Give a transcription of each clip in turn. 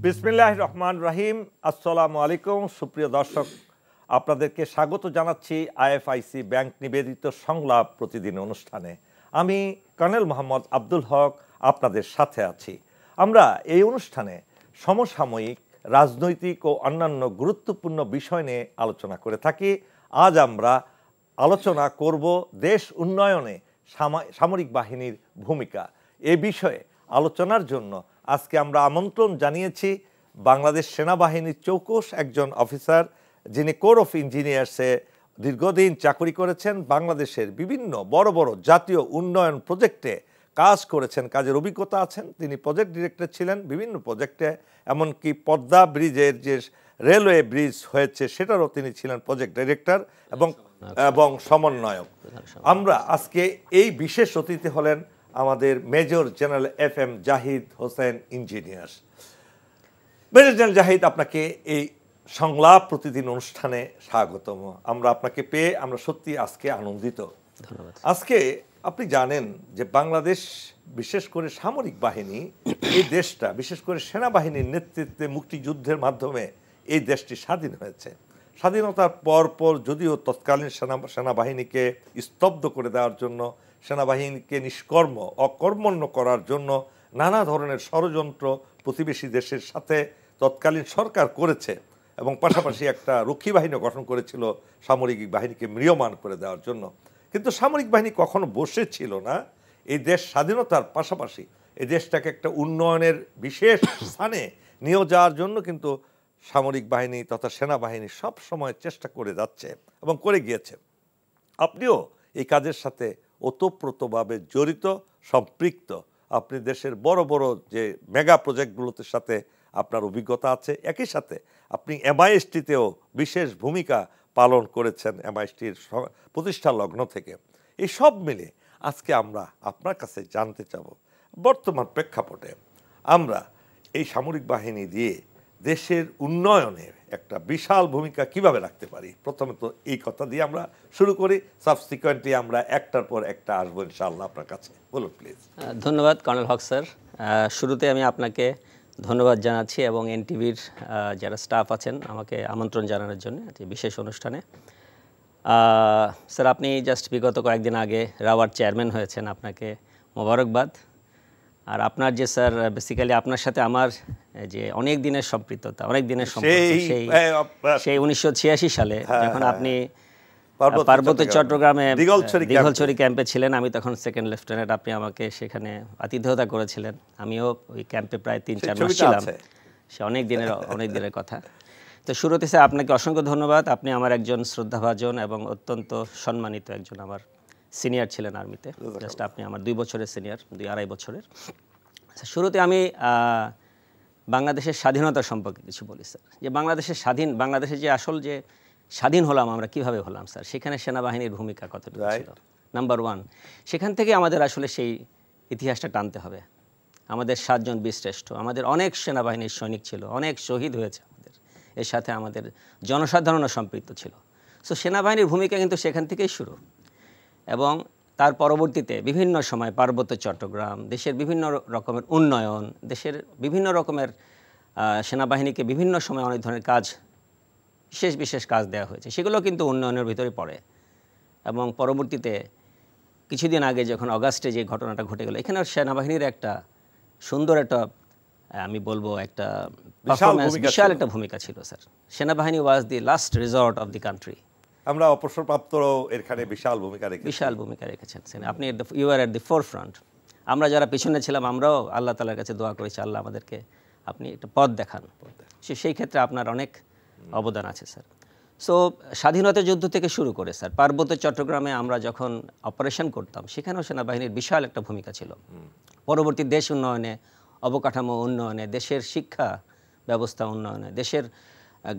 বিসমিল্লাহির রহমানির রহিম। আসসালামু আলাইকুম সুপ্রিয় দর্শক, আপনাদেরকে স্বাগত জানাচ্ছি আইএফআইসি ব্যাংক নিবেদিত সংলাপ প্রতিদিন অনুষ্ঠানে। আমি কর্নেল মোহাম্মদ আব্দুল হক আপনাদের সাথে আছি। আমরা এই অনুষ্ঠানে সমসাময়িক রাজনৈতিক ও অন্যান্য গুরুত্বপূর্ণ বিষয় নিয়ে আলোচনা করে থাকি। আজ আমরা আলোচনা করব দেশ উন্নয়নে সামরিক বাহিনীর ভূমিকা। এ বিষয়ে আলোচনার জন্য আজকে আমরা আমন্ত্রণ জানিয়েছি বাংলাদেশ সেনাবাহিনীর চৌকস একজন অফিসার, যিনি কোর অফ ইঞ্জিনিয়ার্সে দীর্ঘদিন চাকরি করেছেন, বাংলাদেশের বিভিন্ন বড় বড় জাতীয় উন্নয়ন প্রজেক্টে কাজ করেছেন, কাজের অভিজ্ঞতা আছেন। তিনি প্রজেক্ট ডিরেক্টর ছিলেন বিভিন্ন প্রজেক্টে, এমনকি পদ্মা ব্রিজের যে রেলওয়ে ব্রিজ হয়েছে সেটারও তিনি ছিলেন প্রজেক্ট ডিরেক্টর এবং সমন্বয়ক। আমরা আজকে এই বিশেষ অতিথি হলেন আমাদের major general FM Zahid Hossain engineer. Major general Zahid, আপনাকে এই সংলাপ প্রতিদিন অনুষ্ঠানে স্বাগতম। আমরা আপনাকে পেয়ে আমরা সত্যি আজকে আনন্দিত। ধন্যবাদ। আজকে আপনি জানেন যে বাংলাদেশ, বিশেষ করে সামরিক বাহিনী, এই দেশটা বিশেষ করে সেনাবাহিনীর নেতৃত্বে মুক্তিযুদ্ধের মাধ্যমে এই দেশটি স্বাধীন হয়েছে। স্বাধীনতার পর যদিও তৎকালীন সেনাবাহিনীকে স্তব্ধ করে দেওয়ার জন্য, সেনাবাহিনীকে নিষ্কর্ম অকর্মণ্য করার জন্য নানা ধরনের ষড়যন্ত্র প্রতিবেশী দেশের সাথে তৎকালীন সরকার করেছে এবং পাশাপাশি একটা রক্ষী বাহিনীও গঠন করেছিল সামরিক বাহিনীকে ম্রিয়মাণ করে দেওয়ার জন্য। কিন্তু সামরিক বাহিনী কখনো বসে ছিল না। এই দেশ স্বাধীনতার পাশাপাশি এই দেশটাকে একটা উন্নয়নের বিশেষ স্থানে নিয়ে যাওয়ার জন্য কিন্তু সামরিক বাহিনী তথা সেনাবাহিনী সব সময় চেষ্টা করে যাচ্ছে এবং করে গিয়েছে। আপনিও এই কাজের সাথে ওতপ্রোতভাবে জড়িত, সম্পৃক্ত। আপনি দেশের বড় বড় যে মেগা প্রজেক্টগুলোতে সাথে আপনার অভিজ্ঞতা আছে। একই সাথে আপনি MISTতেও বিশেষ ভূমিকা পালন করেছেন, MISTর প্রতিষ্ঠা লগ্ন থেকে। এই সব মিলে আজকে আমরা আপনার কাছে জানতে চাব, বর্তমান প্রেক্ষাপটে আমরা এই সামরিক বাহিনী দিয়ে দেশের উন্নয়নে একটা বিশাল ভূমিকা কিভাবে রাখতে পারি। প্রথমে তো এই কথা দিয়ে আমরা শুরু করি, সাবসিকুয়েন্টলি আমরা একটার পর একটা আসবো ইনশাআল্লাহ আপনার কাছে। বলুন প্লিজ। ধন্যবাদ কর্নেল হক স্যার। শুরুতে আমি আপনাকে ধন্যবাদ জানাচ্ছি এবং NTVর যারা স্টাফ আছেন আমাকে আমন্ত্রণ জানানোর জন্য বিশেষ অনুষ্ঠানে। স্যার, আপনি জাস্ট বিগত কয়েকদিন আগে রাওয়ার চেয়ারম্যান হয়েছেন, আপনাকে মোবারকবাদ। আর আপনার যে স্যার বেসিক্যালি আপনার সাথে আমার যে অনেক দিনের সম্পৃক্ততা, অনেক দিনের সম্পর্ক, সেই 1986 সালে যখন আপনি পার্বত্য চট্টগ্রামে দীঘলছড়ি ক্যাম্পে ছিলেন, আমি তখন সেকেন্ড লেফটেন্যান্ট। আপনি আমাকে সেখানে আতিথেয়তা করেছিলেন। আমিও ওই ক্যাম্পে প্রায় 3-4 মাস ছিলাম। সে অনেক দিনের কথা। তো শুরুতে স্যার আপনাকে অসংখ্য ধন্যবাদ। আপনি আমার একজন শ্রদ্ধাভাজন এবং অত্যন্ত সম্মানিত একজন আমার সিনিয়র ছিলেন আর্মিতে। জাস্ট আপনি আমার 2 বছরের সিনিয়র, 2-2.5 বছরের। শুরুতে আমি বাংলাদেশের স্বাধীনতা সম্পর্কে কিছু বলি স্যার। যে বাংলাদেশের যে আসল যে স্বাধীন হলাম আমরা, কিভাবে হলাম স্যার, সেখানে সেনাবাহিনীর ভূমিকা কতটুকু ছিল। নাম্বার 1, সেখান থেকে আমাদের আসলে সেই ইতিহাসটা টানতে হবে। আমাদের 7 জন বীরশ্রেষ্ঠ, আমাদের অনেক সেনাবাহিনীর সৈনিক ছিল, অনেক শহীদ হয়েছে আমাদের, এর সাথে আমাদের জনসাধারণও সম্পৃক্ত ছিল। সো সেনাবাহিনীর ভূমিকা কিন্তু সেখান থেকেই শুরু। এবং তার পরবর্তীতে বিভিন্ন সময় পার্বত্য চট্টগ্রাম, দেশের বিভিন্ন রকমের উন্নয়ন, দেশের বিভিন্ন রকমের সেনাবাহিনীকে বিভিন্ন সময় অনেক ধরনের কাজ, বিশেষ কাজ দেওয়া হয়েছে, সেগুলো কিন্তু উন্নয়নের ভিতরে পড়ে। এবং পরবর্তীতে কিছুদিন আগে যখন অগাস্টে যে ঘটনাটা ঘটে গেল, এখানে সেনাবাহিনীর একটা সুন্দর একটা আমি বলবো একটা বিশাল একটা ভূমিকা ছিল স্যার। সেনাবাহিনী was the last resort of the country. আমরা অবসরপ্রাপ্তরাও এখানে বিশাল ভূমিকা রেখেছেন। আপনি ইউ আর এট দি ফোরফ্রন্ট। আমরা যারা পিছনে ছিলাম আমরাও আল্লাহ তাআলার কাছে দোয়া করেছি, আল্লাহ আমাদেরকে আপনি একটা পথ দেখান। সেই ক্ষেত্রে আপনার অনেক অবদান আছে স্যার। সো স্বাধীনতা যুদ্ধ থেকে শুরু করে স্যার পার্বত্য চট্টগ্রামে আমরা যখন অপারেশন করতাম, সেখানেও সেনাবাহিনীর বিশাল একটা ভূমিকা ছিল। পরবর্তী দেশ উন্নয়নে, অবকাঠামো উন্নয়নে, দেশের শিক্ষা ব্যবস্থা উন্নয়নে, দেশের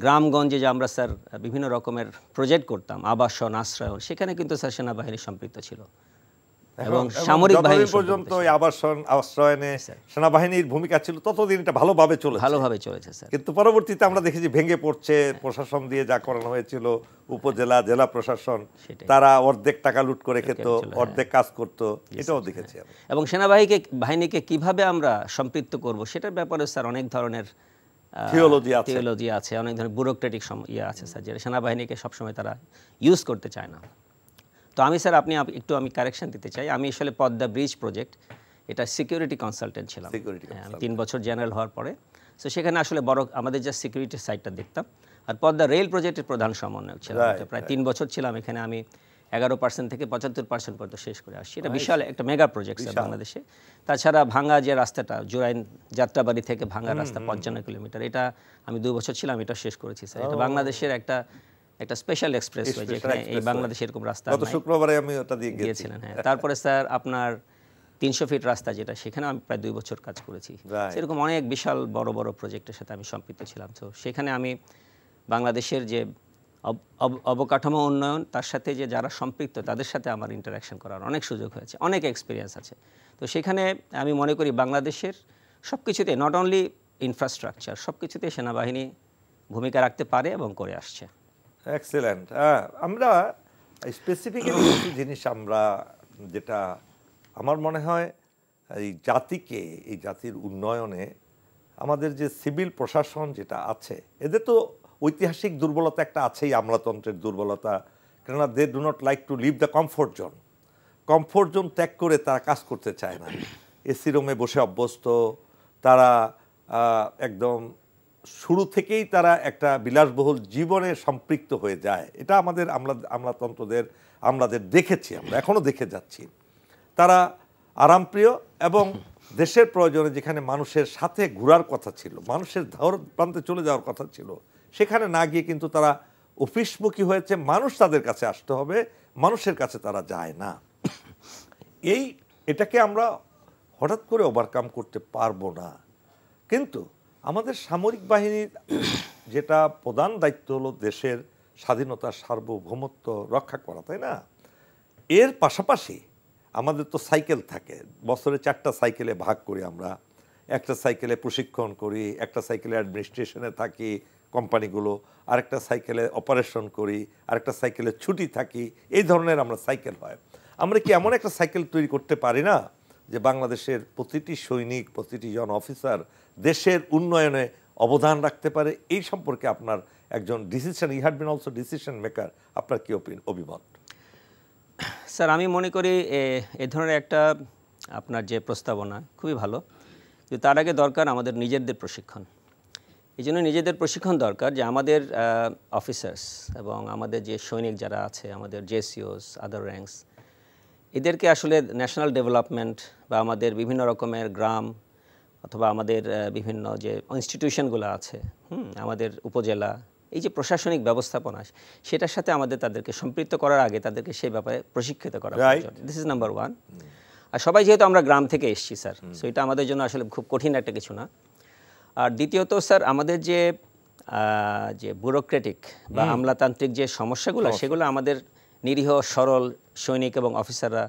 গ্রামগঞ্জে যে আমরা স্যার বিভিন্ন রকমের প্রজেক্ট করতাম, আবাসন, আশ্রয়ন, সেখানে কিন্তু স্যার সেনাবাহিনী সম্পৃক্ত ছিল। এবং সামরিক বাহিনী পর্যন্ত আবাসন আশ্রয়নে সেনাবাহিনীর ভূমিকা ছিল, ততদিন এটা ভালোভাবে চলেছে স্যার। কিন্তু পরবর্তীতে আমরা দেখেছি ভেঙে পড়ছে। প্রশাসন দিয়ে যা করানো হয়েছিল, উপজেলা জেলা প্রশাসন, তারা অর্ধেক টাকা লুট করে খেত, অর্ধেক কাজ করত, এটাও দেখেছি। এবং বাহিনীকে কিভাবে আমরা সম্পৃক্ত করব সেটার ব্যাপারে স্যার অনেক ধরনের থিওলজি আছে, অনেক ধরনের ব্যুরোক্রেটিক ইয়ে আছে স্যার, যেটা সেনাবাহিনীকে সবসময় তারা ইউজ করতে চায় না। তো আমি স্যার আমি কারেকশন দিতে চাই, আমি আসলে পদ্মা ব্রিজ প্রজেক্ট এটা সিকিউরিটি কনসালটেন্ট ছিলাম। আমি 3 বছর জেনারেল হওয়ার পরে তো সেখানে আসলে বড় আমাদের যে সিকিউরিটি সাইডটা দেখতাম, আর পদ্মা রেল প্রজেক্টের প্রধান সমন্বয়ক ছিলাম। প্রায় 3 বছর ছিলাম এখানে, আমি 11% থেকে 75% পর্যন্ত শেষ করে আসছি। এটা বিশাল একটা মেগা প্রজেক্ট স্যার বাংলাদেশে। তাছাড়া ভাঙ্গা যে রাস্তাটা জোরাইন যাত্রাবাড়ি থেকে ভাঙ্গা রাস্তা 55 কিলোমিটার, এটা আমি 2 বছর ছিলাম, এটা শেষ করেছি স্যার। এটা বাংলাদেশের একটা স্পেশাল এক্সপ্রেসওয়ে, যেখানে এই বাংলাদেশে এরকম রাস্তা গত শুক্রবারে আমি ওটা দিয়ে গিয়েছিলেন। হ্যাঁ, তারপরে স্যার আপনার 300 ফিট রাস্তা, যেটা সেখানে আমি প্রায় 2 বছর কাজ করেছি। সেরকম অনেক বিশাল বড় বড় প্রজেক্টের সাথে আমি সম্পৃক্ত ছিলাম। তো সেখানে আমি বাংলাদেশের যে অবকাঠামো উন্নয়ন, তার সাথে যে যারা সম্পৃক্ত তাদের সাথে আমার ইন্টারাকশন করার অনেক সুযোগ হয়েছে, অনেক এক্সপিরিয়েন্স আছে। তো সেখানে আমি মনে করি বাংলাদেশের সব কিছুতে, নট অনলি ইনফ্রাস্ট্রাকচার, সব কিছুতে সেনাবাহিনী ভূমিকা রাখতে পারে এবং করে আসছে। এক্সেলেন্ট। আমরা স্পেসিফিক্যালি কিছু জিনিস আমরা, যেটা আমার মনে হয় এই জাতিকে, এই জাতির উন্নয়নে আমাদের যে সিভিল প্রশাসন যেটা আছে, এদের তো ঐতিহাসিক দুর্বলতা একটা আছেই, আমলাতন্ত্রের দুর্বলতা। কেননা they do not like to leave the comfort zone. Comfort zone ত্যাগ করে তারা কাজ করতে চায় না, এসি রুমে বসে অভ্যস্ত তারা। একদম শুরু থেকেই তারা একটা বিলাসবহুল জীবনে সম্পৃক্ত হয়ে যায়। এটা আমলাতন্ত্রদের আমাদের দেখেছি, আমরা এখনও দেখে যাচ্ছি। তারা আরামপ্রিয় এবং দেশের প্রয়োজনে যেখানে মানুষের সাথে ঘোরার কথা ছিল, মানুষের ধার প্রান্তে চলে যাওয়ার কথা ছিল, সেখানে না গিয়ে কিন্তু তারা অফিসমুখী হয়েছে। মানুষ তাদের কাছে আসতে হবে, মানুষের কাছে তারা যায় না। এটাকে আমরা হঠাৎ করে ওভারকাম করতে পারবো না। কিন্তু আমাদের সামরিক বাহিনীর যেটা প্রধান দায়িত্ব হলো দেশের স্বাধীনতা, সার্বভৌমত্ব রক্ষা করা, তাই না? এর পাশাপাশি আমাদের তো সাইকেল থাকে, বছরে 4টা সাইকেলে ভাগ করি আমরা। একটা সাইকেলে প্রশিক্ষণ করি, একটা সাইকেলে অ্যাডমিনিস্ট্রেশনে থাকি কোম্পানিগুলো, আরেকটা সাইকেলে অপারেশন করি, আরেকটা সাইকেলে ছুটি থাকি। এই ধরনের আমরা সাইকেল হয়। আমরা কি এমন একটা সাইকেল তৈরি করতে পারি না যে বাংলাদেশের প্রতিটি সৈনিক, প্রতিটি জন অফিসার দেশের উন্নয়নে অবদান রাখতে পারে? এই সম্পর্কে আপনার একজন decision, you had been also decision maker, আপনার কি অভিমত? স্যার আমি মনে করি এ ধরনের একটা আপনার যে প্রস্তাবনা খুবই ভালো, কিন্তু তার আগে দরকার আমাদের নিজেদের প্রশিক্ষণ। এই জন্য নিজেদের প্রশিক্ষণ দরকার যে আমাদের অফিসার্স এবং আমাদের যে সৈনিক যারা আছে, আমাদের জেসিওস, আদার র্যাঙ্কস, এদেরকে আসলে ন্যাশনাল ডেভেলপমেন্ট বা আমাদের বিভিন্ন রকমের গ্রাম অথবা আমাদের বিভিন্ন যে ইনস্টিটিউশনগুলো আছে, আমাদের উপজেলা, এই যে প্রশাসনিক ব্যবস্থাপনা, সেটার সাথে আমাদের তাদেরকে সম্পৃক্ত করার আগে তাদেরকে সেই ব্যাপারে প্রশিক্ষিত করা প্রয়োজন। This is number 1। আর সবাই যেহেতু আমরা গ্রাম থেকে এসেছি স্যার, সো এটা আমাদের জন্য আসলে খুব কঠিন একটা কিছু না। আর দ্বিতীয়ত স্যার আমাদের যে ব্যুরোক্রেটিক বা আমলাতান্ত্রিক যে সমস্যাগুলো, সেগুলো আমাদের নিরীহ সরল সৈনিক এবং অফিসাররা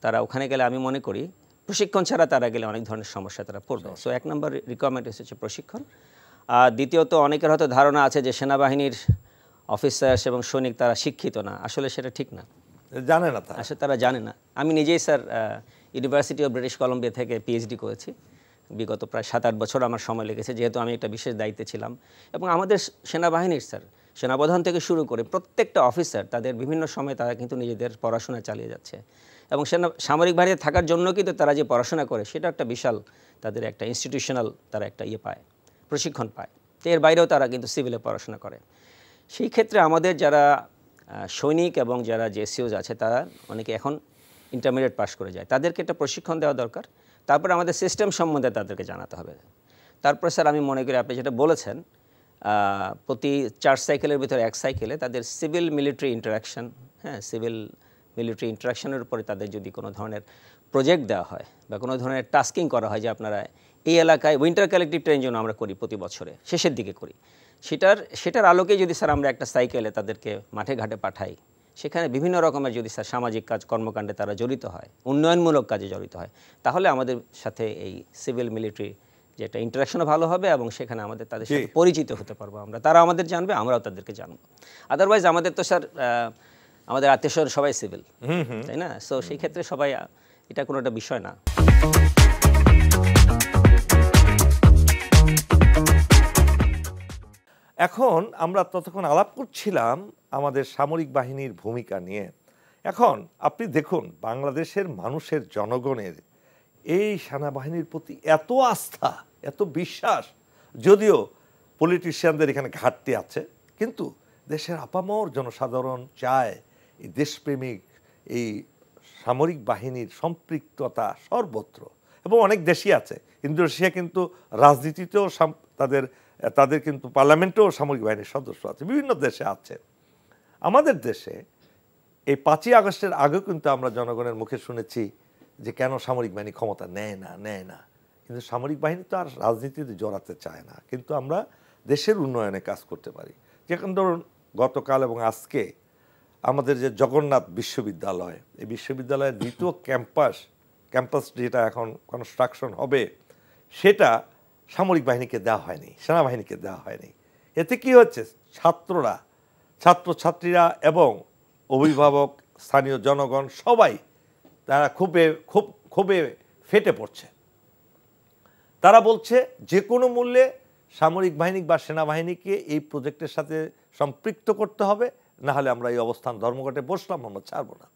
তারা ওখানে গেলে আমি মনে করি প্রশিক্ষণ ছাড়া তারা গেলে অনেক ধরনের সমস্যা তারা পড়বে। সো 1 নম্বর রিকোয়ারমেন্ট হচ্ছে প্রশিক্ষণ। আর দ্বিতীয়ত অনেকের হয়তো ধারণা আছে যে সেনাবাহিনীর অফিসার্স এবং সৈনিক তারা শিক্ষিত না, আসলে সেটা ঠিক না, জানে না, আসলে তারা জানে না। আমি নিজেই sir university of British Columbia থেকে পিএইচডি করেছি, বিগত প্রায় 7-8 বছর আমার সময় লেগেছে, যেহেতু আমি একটা বিশেষ দায়িত্বে ছিলাম। এবং আমাদের সেনাবাহিনীর স্যার সেনাপ্রধান থেকে শুরু করে প্রত্যেকটা অফিসার তাদের বিভিন্ন সময় তারা কিন্তু নিজেদের পড়াশোনা চালিয়ে যাচ্ছে, এবং সামরিক বাহিনীতে থাকার জন্য কিন্তু তারা যে পড়াশোনা করে সেটা একটা বিশাল তাদের একটা ইনস্টিটিউশনাল তারা একটা পায়, প্রশিক্ষণ পায়। তো এর বাইরেও তারা কিন্তু সিভিলে পড়াশোনা করে। সেই ক্ষেত্রে আমাদের যারা সৈনিক এবং যারা জেসিওস আছে তারা অনেকে এখন ইন্টারমিডিয়েট পাস করে যায়, তাদেরকে একটা প্রশিক্ষণ দেওয়া দরকার। তারপরে আমাদের সিস্টেম সম্বন্ধে তাদেরকে জানাতে হবে। তারপরে স্যার আমি মনে করি আপনি যেটা বলেছেন, প্রতি 4 সাইকেলের ভিতরে 1 সাইকেলে তাদের civil military interaction, civil military ইন্টারাকশনের উপরে তাদের যদি কোনো ধরনের প্রজেক্ট দেওয়া হয় বা কোনো ধরনের টাস্কিং করা হয় যে আপনারা এই এলাকায় উইন্টার কালেক্টিভ ট্রেনিং যেন আমরা করি প্রতি বছরে শেষের দিকে করি, সেটার আলোকে যদি স্যার আমরা একটা সাইকেলে তাদেরকে মাঠে ঘাটে পাঠাই, সেখানে বিভিন্ন রকমের যদি স্যার সামাজিক কাজ কর্মকাণ্ডে তারা জড়িত হয়, উন্নয়নমূলক কাজে জড়িত হয়, তাহলে আমাদের সাথে এই সিভিল মিলিটারি যেটা ইন্টারাকশনও ভালো হবে এবং সেখানে আমাদের তাদের সাথে পরিচিত হতে পারবো আমরা, তারা আমাদের জানবে, আমরাও তাদেরকে জানবো। আদারওয়াইজ আমাদের তো স্যার আমাদের আত্মীয়স্বজন সবাই সিভিল, তাই না? সো সেই ক্ষেত্রে সবাই, এটা কোনো একটা বিষয় না। এখন আমরা ততক্ষণ আলাপ করছিলাম আমাদের সামরিক বাহিনীর ভূমিকা নিয়ে। এখন আপনি দেখুন বাংলাদেশের মানুষের জনগণের এই সেনাবাহিনীর প্রতি এত আস্থা, এত বিশ্বাস, যদিও পলিটিশিয়ানদের এখানে ঘাটতি আছে, কিন্তু দেশের আপামর জনসাধারণ চায় এই দেশপ্রেমিক এই সামরিক বাহিনীর সম্পৃক্ততা সর্বত্র। এবং অনেক দেশই আছে, ইন্দোনেশিয়া কিন্তু রাজনীতিতেও তাদের কিন্তু পার্লামেন্টেও সামরিক বাহিনীর সদস্য আছে, বিভিন্ন দেশে আছে। আমাদের দেশে এই 5ই আগস্টের আগেও কিন্তু আমরা জনগণের মুখে শুনেছি যে কেন সামরিক বাহিনী ক্ষমতা নেয় না। কিন্তু সামরিক বাহিনী তো আর রাজনীতিতে জড়াতে চায় না, কিন্তু আমরা দেশের উন্নয়নে কাজ করতে পারি। যেমন ধরুন গতকাল এবং আজকে আমাদের যে জগন্নাথ বিশ্ববিদ্যালয়, এই বিশ্ববিদ্যালয়ের দ্বিতীয় ক্যাম্পাস যেটা এখন কনস্ট্রাকশন হবে, সেটা সামরিক বাহিনীকে দেওয়া হয়নি, সেনাবাহিনীকে দেওয়া হয়নি। এতে কি হচ্ছে, ছাত্রছাত্রীরা এবং অভিভাবক, স্থানীয় জনগণ সবাই তারা খুবই ফেটে পড়ছে। তারা বলছে যে কোনো মূল্যে সামরিক বাহিনী বা সেনাবাহিনীকে এই প্রজেক্টের সাথে সম্পৃক্ত করতে হবে, না হলে আমরা এই অবস্থান ধর্মঘটে বসলাম, আমরা ছাড়ব না।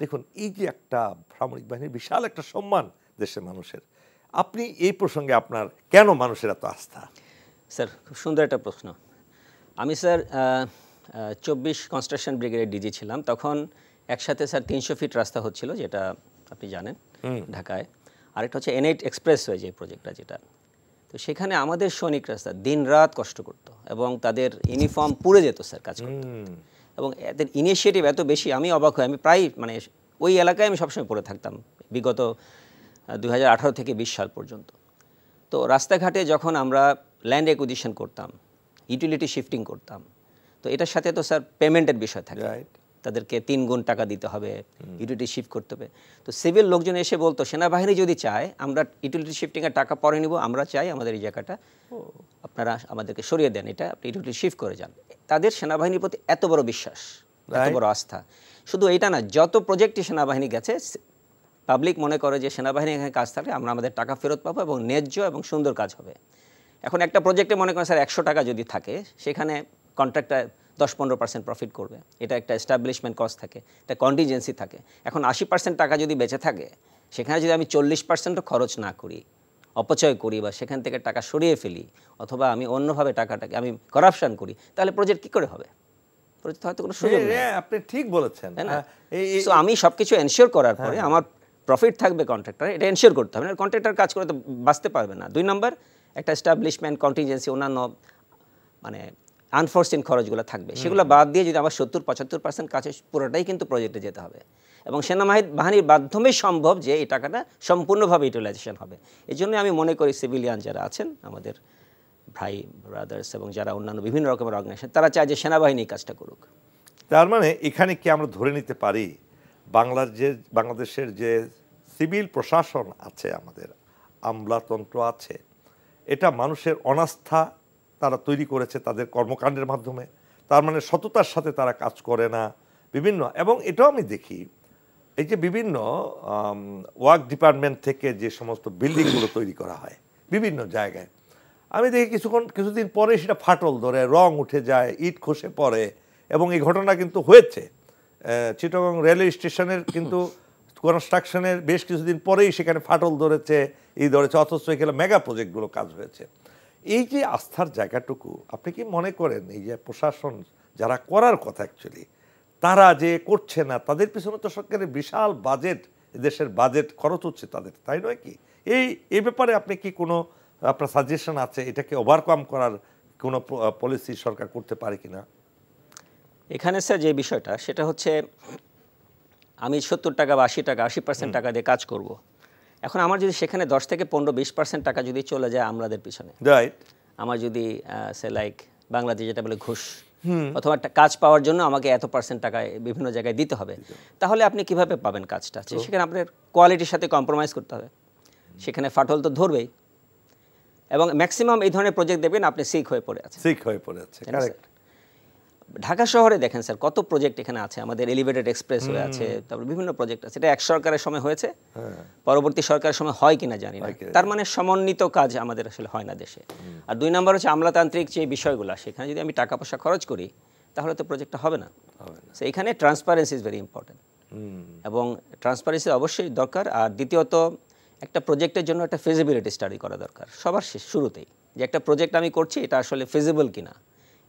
দেখুন এই যে একটা সামরিক বাহিনীর বিশাল একটা সম্মান দেশের মানুষের, আপনি এই প্রসঙ্গে আপনার কেন মানুষের এত আস্থা? স্যার খুব সুন্দর একটা প্রশ্ন। আমি স্যার 24 কনস্ট্রাকশন ব্রিগেডের ডিজি ছিলাম, তখন একসাথে স্যার 300 ফিট রাস্তা হচ্ছিল, যেটা আপনি জানেন ঢাকায়। আরেকটা হচ্ছে N8 এক্সপ্রেসওয়ে যে প্রজেক্টটা, যেটা তো সেখানে আমাদের সৈনিক রাস্তা দিন রাত কষ্ট করতো এবং তাদের ইউনিফর্ম পুড়ে যেত স্যার কাজ করতে। এবং এদের ইনিশিয়েটিভ এত বেশি, আমি অবাক হই। আমি প্রায় মানে ওই এলাকায় আমি সবসময় পড়ে থাকতাম বিগত 2018 থেকে 20 সাল পর্যন্ত। তো রাস্তাঘাটে যখন আমরা ল্যান্ড অ্যাকুইজিশন করতাম, ইউটিলিটি শিফটিং করতাম, তো এটার সাথে তো স্যার পেমেন্টের বিষয় থাকে, তাদেরকে 3 গুণ টাকা দিতে হবে, ইউটিলিটি শিফট করতে হবে। তো সিভিল লোকজন এসে বলতো সেনাবাহিনী যদি চায় আমরা ইউটিলিটি শিফটিংয়ের টাকা পরে নিব, আমরা চাই আমাদের এই জায়গাটা আপনারা আমাদেরকে সরিয়ে দেন, এটা আপনি ইউটিলিটি শিফট করে যান। তাদের সেনাবাহিনীর প্রতি এত বড় বিশ্বাস, এত বড় আস্থা। শুধু এইটা না, যত প্রজেক্টই সেনাবাহিনী গেছে পাবলিক মনে করে যে সেনাবাহিনী এখানে কাজ থাকলে আমরা আমাদের টাকা ফেরত পাবো এবং ন্যায্য এবং সুন্দর কাজ হবে। এখন একটা প্রজেক্টে মনে করেন স্যার 100 টাকা যদি থাকে, সেখানে কন্ট্রাক্টর 10-15% প্রফিট করবে, এটা একটা এস্টাবলিশমেন্ট কস্ট থাকে, একটা কন্টিনজেন্সি থাকে। এখন 80% টাকা যদি বেঁচে থাকে, সেখানে যদি আমি 40%ও খরচ না করি, অপচয় করি বা সেখান থেকে টাকা সরিয়ে ফেলি, অথবা আমি অন্যভাবে টাকাটাকে আমি করাপশন করি, তাহলে প্রজেক্ট কি করে হবে? প্রজেক্ট হয়তো কোনো সুযোগ নেই। আপনি ঠিক বলেছেন। সো আমি সবকিছু এনশিওর করার পরে আমার প্রফিট থাকবে কন্ট্রাক্টর, এটা এনশিওর করতে হবে, না কন্ট্রাক্টর কাজ করে তো বাঁচতে পারবে না। 2 নম্বর, একটা এস্টাবলিশমেন্ট কন্টিনজেন্সি, অন্যান্য মানে আনফোর্সিন খরচগুলো থাকবে, সেগুলো বাদ দিয়ে যদি আমার 70-75% কাছে পুরোটাই কিন্তু প্রজেক্টে যেতে হবে। এবং সেনাবাহিনীর মাধ্যমেই সম্ভব যে এই টাকাটা সম্পূর্ণভাবে ইউটিলাইজেশন হবে। এই জন্য আমি মনে করি সিভিলিয়ান যারা আছেন, আমাদের ভাই ব্রাদার্স এবং যারা অন্যান্য বিভিন্ন রকমের অর্গানাইজেশন, তারা চায় যে সেনাবাহিনী কাজটা করুক। তার মানে এখানে কি আমরা ধরে নিতে পারি বাংলাদেশের যে সিভিল প্রশাসন আছে, আমাদের আমলাতন্ত্র আছে, এটা মানুষের অনাস্থা তারা তৈরি করেছে তাদের কর্মকাণ্ডের মাধ্যমে? তার মানে সততার সাথে তারা কাজ করে না বিভিন্ন। এবং এটাও আমি দেখি, এই যে বিভিন্ন ওয়ার্ক ডিপার্টমেন্ট থেকে যে সমস্ত বিল্ডিংগুলো তৈরি করা হয় বিভিন্ন জায়গায়, আমি দেখি কিছুদিন পরে সেটা ফাটল ধরে, রং উঠে যায়, ইট খসে পড়ে। এবং এই ঘটনা কিন্তু হয়েছে চিটাগং রেলওয়ে স্টেশনের, কিন্তু কনস্ট্রাকশনের বেশ কিছুদিন পরেই সেখানে ফাটল ধরেছে, অথচ এখানে মেগা প্রজেক্টগুলো কাজ হয়েছে। এই যে আস্থার জায়গাটুকু, আপনি কি মনে করেন এই যে প্রশাসন যারা করার কথা অ্যাকচুয়ালি তারা যে করছে না, তাদের পিছনে তো সরকারের বিশাল বাজেট, দেশের বাজেট খরচ হচ্ছে তাদের, তাই নয় কি? এই ব্যাপারে আপনি কি কোনো আপনার সাজেশন আছে, এটাকে ওভারকাম করার কোনো পলিসি সরকার করতে পারে কিনা? এখানে স্যার যে বিষয়টা, সেটা হচ্ছে আমি 70 টাকা বা 80% টাকা দিয়ে কাজ করব। এখন আমার যদি সেখানে 10-15-20% টাকা যদি চলে যায় আমলাদের পিছনে, রাইট, আমার যদি সে লাইক বাংলাদেশ যেটা বলে ঘুষ, অথবা একটা কাজ পাওয়ার জন্য আমাকে এত % টাকা বিভিন্ন জায়গায় দিতে হবে, তাহলে আপনি কিভাবে পাবেন কাজটা? সেখানে আপনার কোয়ালিটির সাথে কম্প্রোমাইজ করতে হবে, সেখানে ফাটল তো ধরবেই। এবং ম্যাক্সিমাম এই ধরনের প্রজেক্ট দেবেন আপনি সিক হয়ে পড়ে আছেন, কারেক্ট। ঢাকা শহরে দেখেন স্যার কত প্রজেক্ট এখানে আছে, আমাদের এলিভেটেড এক্সপ্রেসওয়ে আছে, তারপর বিভিন্ন প্রজেক্ট আছে। এটা এক সরকারের সময় হয়েছে, পরবর্তী সরকারের সময় হয় কিনা জানি না। তার মানে সমন্বিত কাজ আমাদের আসলে হয় না দেশে। আর 2 নম্বর হচ্ছে আমলাতান্ত্রিক যে বিষয়গুলো, সেখানে যদি আমি টাকা পয়সা খরচ করি তাহলে তো প্রজেক্টটা হবে না। সো এখানে ট্রান্সপারেন্সি ইজ ভেরি ইম্পর্টেন্ট, এবং ট্রান্সপারেন্সি অবশ্যই দরকার। আর দ্বিতীয়ত একটা প্রজেক্টের জন্য একটা ফিজিবিলিটি স্টাডি করা দরকার সবার শুরুতেই, যে একটা প্রজেক্ট আমি করছি এটা আসলে ফিজিবল কিনা।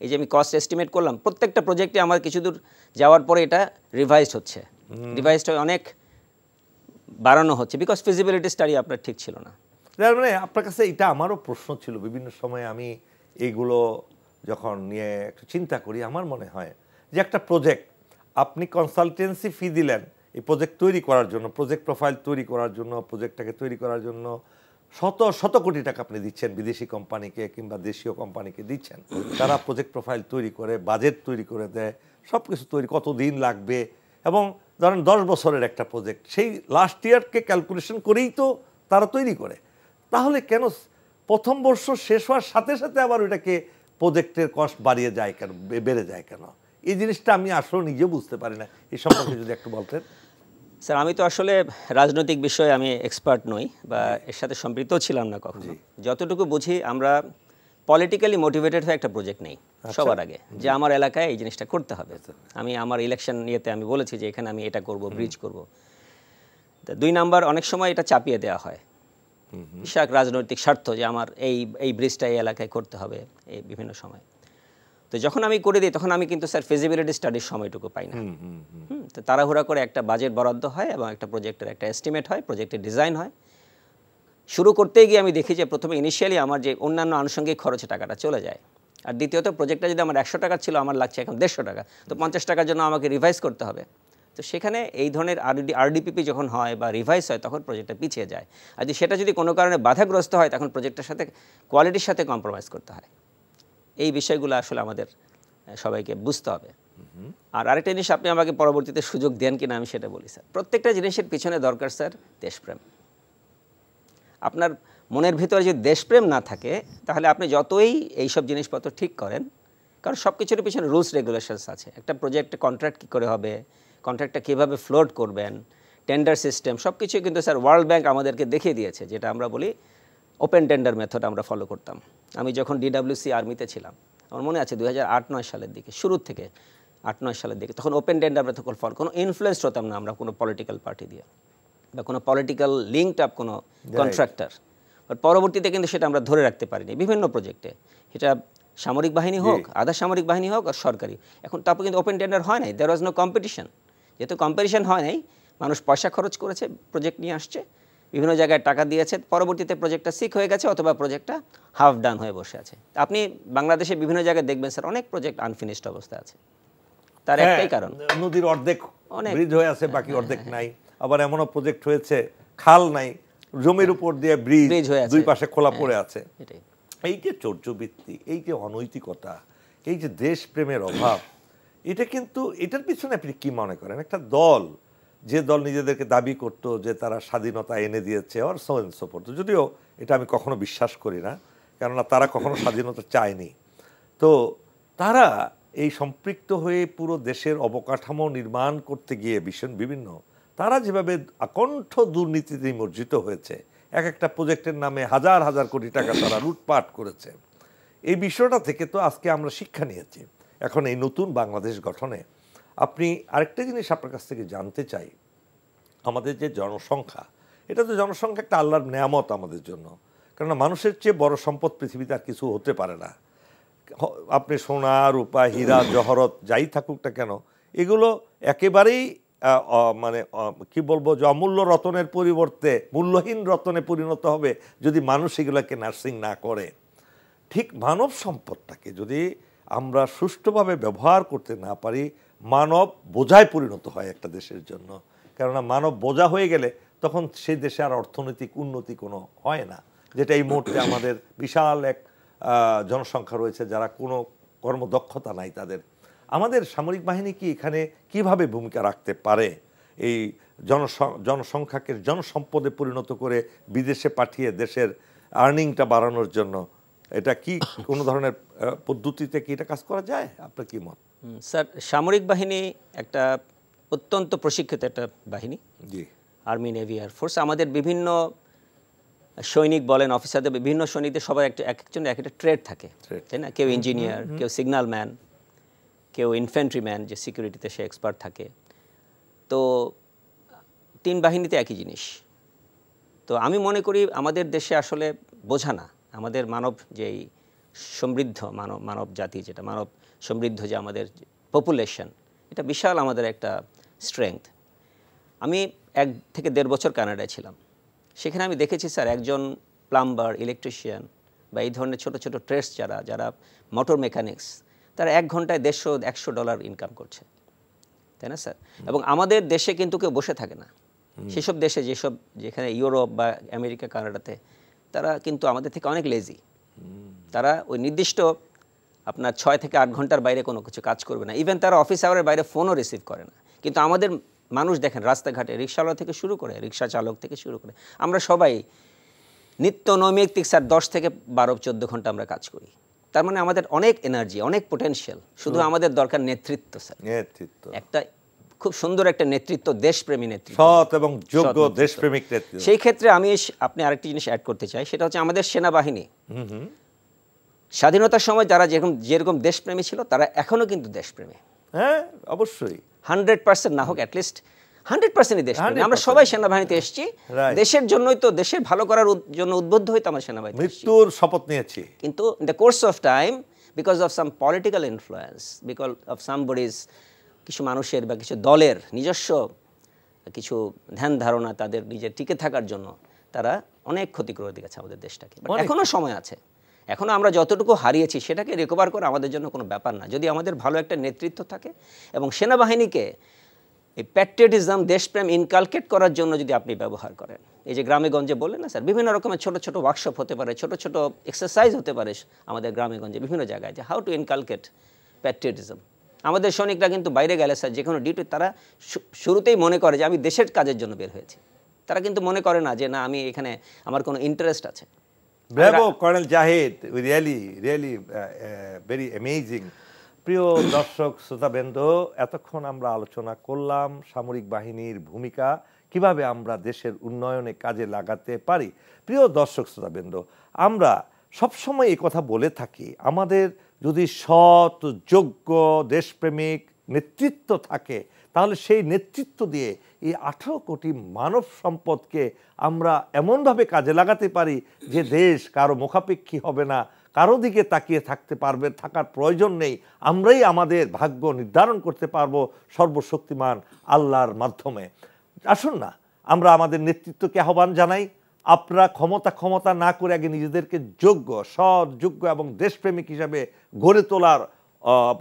এই যে আমি কস্ট এস্টিমেট করলাম, প্রত্যেকটা প্রজেক্টে আমার কিছু দূর যাওয়ার পরে এটা রিভাইজড হচ্ছে, রিভাইজড হয়ে অনেক বাড়ানো হচ্ছে, বিকজ ফিজিবিলিটি স্টাডি আপনার ঠিক ছিল না। যার মানে আপনার কাছে এটা আমারও প্রশ্ন ছিল, বিভিন্ন সময় আমি এইগুলো যখন নিয়ে একটু চিন্তা করি, আমার মনে হয় যে একটা প্রজেক্ট আপনি কনসালটেন্সি ফি দিলেন এই প্রজেক্ট তৈরি করার জন্য, প্রজেক্ট প্রোফাইল তৈরি করার জন্য, প্রজেক্টটাকে তৈরি করার জন্য শত শত কোটি টাকা আপনি দিচ্ছেন বিদেশি কোম্পানিকে কিংবা দেশীয় কোম্পানিকে দিচ্ছেন, তারা প্রজেক্ট প্রোফাইল তৈরি করে, বাজেট তৈরি করে দেয়, সব কিছু তৈরি, কত দিন লাগবে, এবং ধরেন 10 বছরের একটা প্রজেক্ট, সেই লাস্ট ইয়ারকে ক্যালকুলেশন করেই তো তারা তৈরি করে। তাহলে কেন প্রথম বর্ষ শেষ হওয়ার সাথে সাথে আবার ওইটাকে প্রজেক্টের কস্ট বাড়িয়ে যায় কেন, বেড়ে যায় কেন? এই জিনিসটা আমি আসলে নিজেও বুঝতে পারি না। এই সম্পর্কে যদি একটু বলতেন। স্যার আমি তো আসলে রাজনৈতিক বিষয়ে আমি এক্সপার্ট নই, বা এর সাথে সম্পৃক্ত ছিলাম না কখনো। যতটুকু বুঝি, আমরা পলিটিক্যালি মোটিভেটেড হয়ে একটা প্রজেক্ট নেই সবার আগে, যে আমার এলাকায় এই জিনিসটা করতে হবে। আমি আমার ইলেকশন নিয়েতে আমি বলেছি যে এখানে আমি এটা করব, ব্রিজ করব। 2 নাম্বার, অনেক সময় এটা চাপিয়ে দেওয়া হয়, বিশাল রাজনৈতিক স্বার্থ, যে আমার এই ব্রিজটা এই এলাকায় করতে হবে এই বিভিন্ন সময়। তো যখন আমি করে দিই তখন আমি কিন্তু স্যার ফিজিবিলিটি স্টাডির সময়টুকু পাই না। তো তাড়াহুড়া করে একটা বাজেট বরাদ্দ হয় এবং একটা প্রজেক্টের একটা এস্টিমেট হয়, প্রজেক্টের ডিজাইন হয়। শুরু করতে গিয়ে আমি দেখি যে প্রথমে ইনিশিয়ালি আমার যে অন্যান্য আনুষঙ্গিক খরচে টাকাটা চলে যায়, আর দ্বিতীয়ত প্রজেক্টটা যদি আমার 100 টাকা ছিল, আমার লাগছে এখন 150 টাকা, তো 50 টাকার জন্য আমাকে রিভাইজ করতে হবে। তো সেখানে এই ধরনের আরডিপিপি যখন হয় বা রিভাইজ হয়, তখন প্রজেক্টটা পিছিয়ে যায়। আর সেটা যদি কোনো কারণে বাধাগ্রস্ত হয়, তখন প্রজেক্টের সাথে কোয়ালিটির সাথে কম্প্রোমাইজ করতে হয়। এই বিষয়গুলো আসলে আমাদের সবাইকে বুঝতে হবে। আর আরেকটা জিনিস আপনি আমাকে পরবর্তীতে সুযোগ দেন কিনা আমি সেটা বলি স্যার। প্রত্যেকটা জিনিসের পিছনে দরকার স্যার দেশপ্রেম। আপনার মনের ভিতরে যদি দেশপ্রেম না থাকে, তাহলে আপনি যতই এইসব জিনিসপত্র ঠিক করেন, কারণ সব কিছুর পিছনে রুলস রেগুলেশনস আছে। একটা প্রজেক্টে কন্ট্রাক্ট কী করে হবে, কন্ট্রাক্টটা কীভাবে ফ্লোট করবেন, টেন্ডার সিস্টেম, সব কিছুই কিন্তু স্যার ওয়ার্ল্ড ব্যাংক আমাদেরকে দেখিয়ে দিয়েছে, যেটা আমরা বলি ওপেন টেন্ডার মেথড আমরা ফলো করতাম। আমি যখন ডিডাব্লিউসি আর্মিতে ছিলাম, আমার মনে আছে 2008-9 সালের দিকে, শুরুর থেকে 8-9 সালের দিকে, তখন ওপেন টেন্ডার মেথড ফলো, কোনো ইনফ্লুয়েন্সড হতাম না আমরা কোনো পলিটিক্যাল পার্টি দিয়ে বা কোনো পলিটিক্যাল লিঙ্কড আপ কোনো কন্ট্রাক্টর। বাট পরবর্তীতে কিন্তু সেটা আমরা ধরে রাখতে পারিনি বিভিন্ন প্রজেক্টে, সেটা সামরিক বাহিনী হোক, আধা সামরিক বাহিনী হোক আর সরকারি। এখন তারপর কিন্তু ওপেন টেন্ডার হয় নাই, দেয়ার ওয়াজ নো কম্পিটিশন। যেহেতু কম্পিটিশন হয় নাই, মানুষ পয়সা খরচ করেছে, প্রজেক্ট নিয়ে আসছে, বিভিন্ন জায়গায় টাকা দিয়েছে, পরবর্তীতে প্রজেক্টটা সিক হয়ে গেছে অথবা প্রজেক্টটা হাফ ডান হয়ে বসে আছে। আপনি বাংলাদেশে বিভিন্ন জায়গায় দেখবেন স্যার অনেক প্রজেক্ট আনফিনিশড অবস্থায় আছে। তার একটাই কারণ, নদীর অর্ধেক ব্রিজ হয়ে আছে, বাকি অর্ধেক নাই। আবার এমনও প্রজেক্ট হয়েছে খাল নাই, জমির উপর দিয়ে ব্রিজ হয়ে আছে, দুই পাশে খোলা পড়ে আছে। এই যে চৌর্যবৃত্তি, এই যে অনৈতিকতা, এই যে দেশপ্রেমের অভাব, এটা কিন্তু এটার পিছনে আপনি কি মনে করেন? একটা দল, যে দল নিজেদেরকে দাবি করতো যে তারা স্বাধীনতা এনে দিয়েছে আর সো এন্ড সো ফর্থ, যদিও এটা আমি কখনো বিশ্বাস করি না, কেননা তারা কখনো স্বাধীনতা চায়নি। তো তারা এই সম্পৃক্ত হয়ে পুরো দেশের অবকাঠামো নির্মাণ করতে গিয়ে বিভিন্ন তারা যেভাবে আকণ্ঠ দুর্নীতিতে নিমজ্জিত হয়েছে, এক একটা প্রজেক্টের নামে হাজার হাজার কোটি টাকা তারা লুটপাট করেছে, এই বিষয়টা থেকে তো আজকে আমরা শিক্ষা নিয়েছি। এখন এই নতুন বাংলাদেশ গঠনে আপনি আরেকটা জিনিস আপনার কাছ থেকে জানতে চাই, আমাদের যে জনসংখ্যা, এটা তো জনসংখ্যা একটা আল্লাহর নেয়ামত আমাদের জন্য, কেননা মানুষের চেয়ে বড় সম্পদ পৃথিবীতে আর কিছু হতে পারে না। আপনি সোনা, রূপা, হীরা, জহরত যাই থাকুক না কেন, এগুলো একেবারেই মানে কি বলবো, যে অমূল্য রতনের পরিবর্তে মূল্যহীন রতনে পরিণত হবে যদি মানুষ এগুলোকে নার্সিং না করে। ঠিক মানব সম্পদটাকে যদি আমরা সুষ্ঠুভাবে ব্যবহার করতে না পারি, মানব বোঝায় পরিণত হয় একটা দেশের জন্য। কেননা মানব বোঝা হয়ে গেলে তখন সেই দেশে আর অর্থনৈতিক উন্নতি কোনো হয় না, যেটা এই মুহূর্তে আমাদের বিশাল এক জনসংখ্যা রয়েছে যারা কোনো কর্মদক্ষতা নাই তাদের। আমাদের সামরিক বাহিনী কি এখানে কিভাবে ভূমিকা রাখতে পারে এই জনসংখ্যাকে জনসম্পদে পরিণত করে বিদেশে পাঠিয়ে দেশের আর্নিংটা বাড়ানোর জন্য? এটা কি কোনো ধরনের পদ্ধতিতে কি এটা কাজ করা যায়? আপনার কি মত? স্যার, সামরিক বাহিনী একটা অত্যন্ত প্রশিক্ষিত একটা বাহিনী। জি, আর্মি, নেভি, এয়ারফোর্স। আমাদের বিভিন্ন সৈনিক বলেন, অফিসারদের, বিভিন্ন সৈনিকদের সবার এক একজনের এক একটা ট্রেড থাকে, তাই না? কেউ ইঞ্জিনিয়ার, কেউ সিগন্যাল ম্যান, কেউ ইনফ্যান্ট্রিম্যান, যে সিকিউরিটিতে সে এক্সপার্ট থাকে। তো তিন বাহিনীতে একই জিনিস। তো আমি মনে করি আমাদের দেশে আসলে বোঝা না, আমাদের মানব যেই সমৃদ্ধ মানব জাতি, যেটা মানব সমৃদ্ধ, যে আমাদের পপুলেশন, এটা বিশাল আমাদের একটা স্ট্রেংথ। আমি 1 থেকে 1.5 বছর কানাডায় ছিলাম। সেখানে আমি দেখেছি স্যার, একজন প্লাম্বার, ইলেকট্রিশিয়ান বা এই ধরনের ছোট ছোট ট্রেডস যারা মোটর মেকানিক্স, তারা 1 ঘন্টায় $100 ইনকাম করছে, তাই না স্যার? এবং আমাদের দেশে কিন্তু কেউ বসে থাকে না। সেসব দেশে, যেখানে ইউরোপ বা আমেরিকা, কানাডাতে, তারা কিন্তু আমাদের থেকে অনেক লেজি। তারা ওই নির্দিষ্ট আপনার 6 থেকে 8 ঘন্টার বাইরে কোনো কিছু কাজ করবে না। ইভেন তারা অফিস আওয়ারের বাইরে ফোনও রিসিভ করে না। কিন্তু আমাদের মানুষ দেখেন, রাস্তাঘাটে রিক্সাওয়ালা থেকে শুরু করে, রিক্সা চালক থেকে শুরু করে, আমরা সবাই নিত্য নৈমিত্তিক স্যার 10 থেকে 12-14 ঘন্টা আমরা কাজ করি। তার মানে আমাদের অনেক এনার্জি, অনেক পোটেনশিয়াল। শুধু আমাদের দরকার নেতৃত্ব স্যার, নেতৃত্ব, একটা খুব সুন্দর একটা নেতৃত্ব, দেশপ্রেমী নেতৃত্ব, সৎ এবং যোগ্য দেশপ্রেমিক নেতৃত্ব। সেই ক্ষেত্রে আপনি আরেকটি জিনিস অ্যাড করতে চাই, সেটা হচ্ছে আমাদের সেনাবাহিনী স্বাধীনতার সময় যারা যেরকম দেশপ্রেমী ছিল, তারা এখনো কিন্তু দেশপ্রেমী। হ্যাঁ, অবশ্যই 100% না হোক, অ্যাটলিস্ট 100%ই দেশপ্রেমী। আমরা সবাই সেনাবাহিনীতে এসেছি দেশের জন্যই, তো দেশের ভালো করার জন্য উদ্বুদ্ধ হইতো আমরা সেনাবাহিনীতে মৃত্যুর শপথ নিয়েছি। কিন্তু in the course of time, because of some political influence, because of somebody's, কিছু মানুষের বা কিছু দলের নিজস্ব কিছু ধ্যান ধারণা, তাদের নিজের টিকে থাকার জন্য তারা অনেক ক্ষতি করে দিয়েছে আমাদের দেশটাকে। এখনো সময় আছে, এখনো আমরা যতটুকু হারিয়েছি সেটাকে রিকভার করা আমাদের জন্য কোনো ব্যাপার না, যদি আমাদের ভালো একটা নেতৃত্ব থাকে। এবং সেনাবাহিনীকে এই প্যাট্রিয়টিজম, দেশপ্রেম ইনকালকেট করার জন্য যদি আপনি ব্যবহার করেন, এই যে গ্রামে গঞ্জে বললেন না স্যার, বিভিন্ন রকমের ছোট ছোট ওয়ার্কশপ হতে পারে, ছোট ছোট এক্সারসাইজ হতে পারে আমাদের গ্রামে গঞ্জে বিভিন্ন জায়গায়, যে হাউ টু ইনকালকেট প্যাট্রিয়টিজম। আমাদের সৈনিকরা কিন্তু বাইরে গেলে স্যার, যে কোনো ডিউটি, তারা শুরুতেই মনে করে যে আমি দেশের কাজের জন্য বের হয়েছি। তারা কিন্তু মনে করে না যে না, আমি এখানে আমার কোনো ইন্টারেস্ট আছে। Bravo colonel Zahid, really very amazing. প্রিয় দর্শক শ্রোতাবৃন্দ, এতক্ষণ আমরা আলোচনা করলাম সামরিক বাহিনীর ভূমিকা, কিভাবে আমরা দেশের উন্নয়নে কাজে লাগাতে পারি। প্রিয় দর্শক শ্রোতাবৃন্দ, আমরা সবসময় এই কথা বলে থাকি, আমাদের যদি সৎ, যোগ্য, দেশপ্রেমিক নেতৃত্ব থাকে, তাহলে সেই নেতৃত্ব দিয়ে এই 18 কোটি মানব সম্পদকে আমরা এমনভাবে কাজে লাগাতে পারি যে দেশ কারো মুখাপেক্ষী হবে না, কারো দিকে তাকিয়ে থাকার প্রয়োজন নেই। আমরাই আমাদের ভাগ্য নির্ধারণ করতে পারবো সর্বশক্তিমান আল্লাহর মাধ্যমে। আসুন না, আমরা আমাদের নেতৃত্বকে আহ্বান জানাই, আপনারা ক্ষমতা না করে আগে নিজেদেরকে যোগ্য, সৎ, যোগ্য এবং দেশপ্রেমিক হিসাবে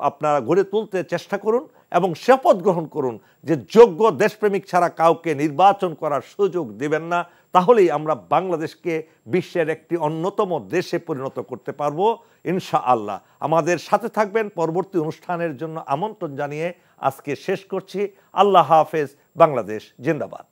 আপনারা গড়ে তুলতে চেষ্টা করুন এবং শপথ গ্রহণ করুন যে যোগ্য দেশপ্রেমিক ছাড়া কাউকে নির্বাচন করার সুযোগ দেবেন না। তাহলেই আমরা বাংলাদেশকে বিশ্বের একটি অন্যতম দেশে পরিণত করতে পারবো ইনশাআল্লাহ। আমাদের সাথে থাকবেন। পরবর্তী অনুষ্ঠানের জন্য আমন্ত্রণ জানিয়ে আজকে শেষ করছি। আল্লাহ হাফেজ। বাংলাদেশ জিন্দাবাদ।